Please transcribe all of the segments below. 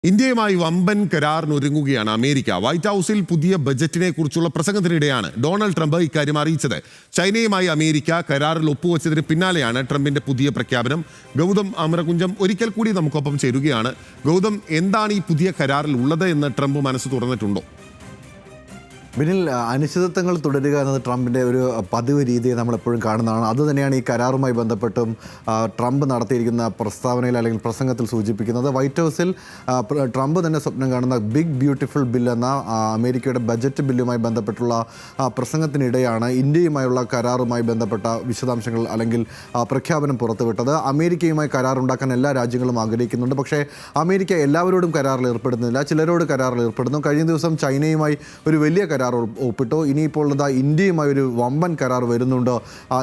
ഇന്ത്യയുമായി വമ്പൻ കരാറിനൊരുങ്ങുകയാണ് America. White ഹൗസിൽ പുതിയ ബജറ്റിനെ കുറിച്ചുള്ള പ്രസംഗത്തിനിടെയാണ് ഡൊണാൾഡ് ട്രംപ് ഇക്കാര്യം അറിയിച്ചത്. ചൈനയുമായി അമേരിക്ക കരാറിൽ ഒപ്പുവെച്ചതിന് പിന്നാലെയാണ് ട്രംപിന്റെ പുതിയ പ്രഖ്യാപനം. ഗൗതം അമരകുഞ്ചം ഒരിക്കൽ കൂടി നമുക്കൊപ്പം ചേരുകയാണ്. ഗൗതം, എന്താണ് ഈ പുതിയ കരാറിൽ ഉള്ളത് എന്ന് ട്രംപ് മനസ്സ് തുറന്നിട്ടുണ്ടോ? ബിനിൽ, അനിശ്ചിതത്വങ്ങൾ തുടരുക എന്നത് ട്രംപിൻ്റെ ഒരു പതിവ് രീതിയെ നമ്മളെപ്പോഴും കാണുന്നതാണ്. അതുതന്നെയാണ് ഈ കരാറുമായി ബന്ധപ്പെട്ടും ട്രംപ് നടത്തിയിരിക്കുന്ന പ്രസ്താവനയിൽ അല്ലെങ്കിൽ പ്രസംഗത്തിൽ സൂചിപ്പിക്കുന്നത്. വൈറ്റ് ഹൗസിൽ ട്രംപ് തന്നെ സ്വപ്നം കാണുന്ന ബിഗ് ബ്യൂട്ടിഫുൾ ബിൽ എന്ന അമേരിക്കയുടെ ബജറ്റ് ബില്ലുമായി ബന്ധപ്പെട്ടുള്ള പ്രസംഗത്തിനിടെയാണ് ഇന്ത്യയുമായുള്ള കരാറുമായി ബന്ധപ്പെട്ട വിശദാംശങ്ങൾ അല്ലെങ്കിൽ പ്രഖ്യാപനം പുറത്തുവിട്ടത്. അമേരിക്കയുമായി കരാറുണ്ടാക്കാൻ എല്ലാ രാജ്യങ്ങളും ആഗ്രഹിക്കുന്നുണ്ട്. പക്ഷേ അമേരിക്ക എല്ലാവരോടും കരാറിൽ ഏർപ്പെടുന്നില്ല, ചിലരോട് കരാറിൽ ഏർപ്പെടുന്നു. കഴിഞ്ഞ ദിവസം ചൈനയുമായി ഒരു വലിയ കരാർ ഒപ്പിട്ടു. ഇനിയിപ്പോൾ ഇന്ത്യയുമായി ഒരു വമ്പൻ കരാർ വരുന്നുണ്ട്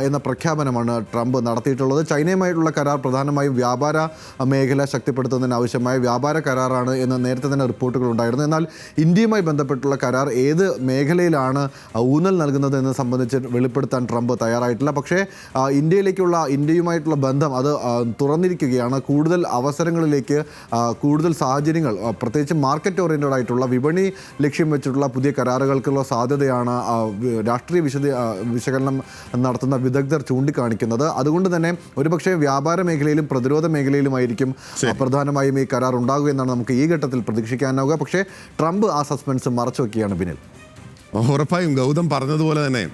എന്ന പ്രഖ്യാപനമാണ് ട്രംപ് നടത്തിയിട്ടുള്ളത്. ചൈനയുമായിട്ടുള്ള കരാർ പ്രധാനമായും വ്യാപാര മേഖല ശക്തിപ്പെടുത്തുന്നതിന് ആവശ്യമായ വ്യാപാര കരാറാണ് എന്ന് നേരത്തെ തന്നെ റിപ്പോർട്ടുകൾ ഉണ്ടായിരുന്നു. എന്നാൽ ഇന്ത്യയുമായി ബന്ധപ്പെട്ടുള്ള കരാർ ഏത് മേഖലയിലാണ് ഊന്നൽ നൽകുന്നത് എന്ന് സംബന്ധിച്ച് വെളിപ്പെടുത്താൻ ട്രംപ് തയ്യാറായിട്ടില്ല. പക്ഷേ ഇന്ത്യയുമായിട്ടുള്ള ബന്ധം അത് തുറന്നിരിക്കുകയാണ്. കൂടുതൽ അവസരങ്ങളിലേക്ക്, കൂടുതൽ സാഹചര്യങ്ങൾ, പ്രത്യേകിച്ച് മാർക്കറ്റ് ഓറിയൻറ്റഡ് ആയിട്ടുള്ള വിപണി ലക്ഷ്യം വെച്ചിട്ടുള്ള പുതിയ കരാറുകൾക്കുള്ള സാധ്യതയാണ് രാഷ്ട്രീയ വിശകലനം നടത്തുന്ന വിദഗ്ധർ ചൂണ്ടിക്കാണിക്കുന്നത്. അതുകൊണ്ട് തന്നെ ഒരുപക്ഷെ വ്യാപാര മേഖലയിലും പ്രതിരോധ മേഖലയിലുമായിരിക്കും പ്രധാനമായും ഈ കരാർ ഉണ്ടാകുക എന്നാണ് നമുക്ക് ഈ ഘട്ടത്തിൽ പ്രതീക്ഷിക്കാനാവുക. പക്ഷേ ട്രംപ് ആ സസ്പെൻസ് മറച്ചു വയ്ക്കുകയാണ് ബിനിൽ. ഉറപ്പായും ഗൗതം പറഞ്ഞതുപോലെ തന്നെ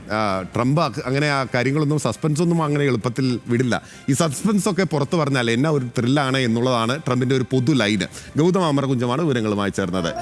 ട്രംപ് അങ്ങനെ ആ കാര്യങ്ങളൊന്നും, സസ്പെൻസ് ഒന്നും അങ്ങനെ എളുപ്പത്തിൽ വിടില്ല. ഈ സസ്പെൻസ് ഒക്കെ പുറത്തു പറഞ്ഞാൽ എന്നാ ഒരു ത്രില്ലാണ് എന്നുള്ളതാണ് ട്രംപിന്റെ ഒരു പൊതു ലൈന്. ഗൗതം അമരകുഞ്ചമാണ് വിവരങ്ങളുമായി ചേർന്നത്.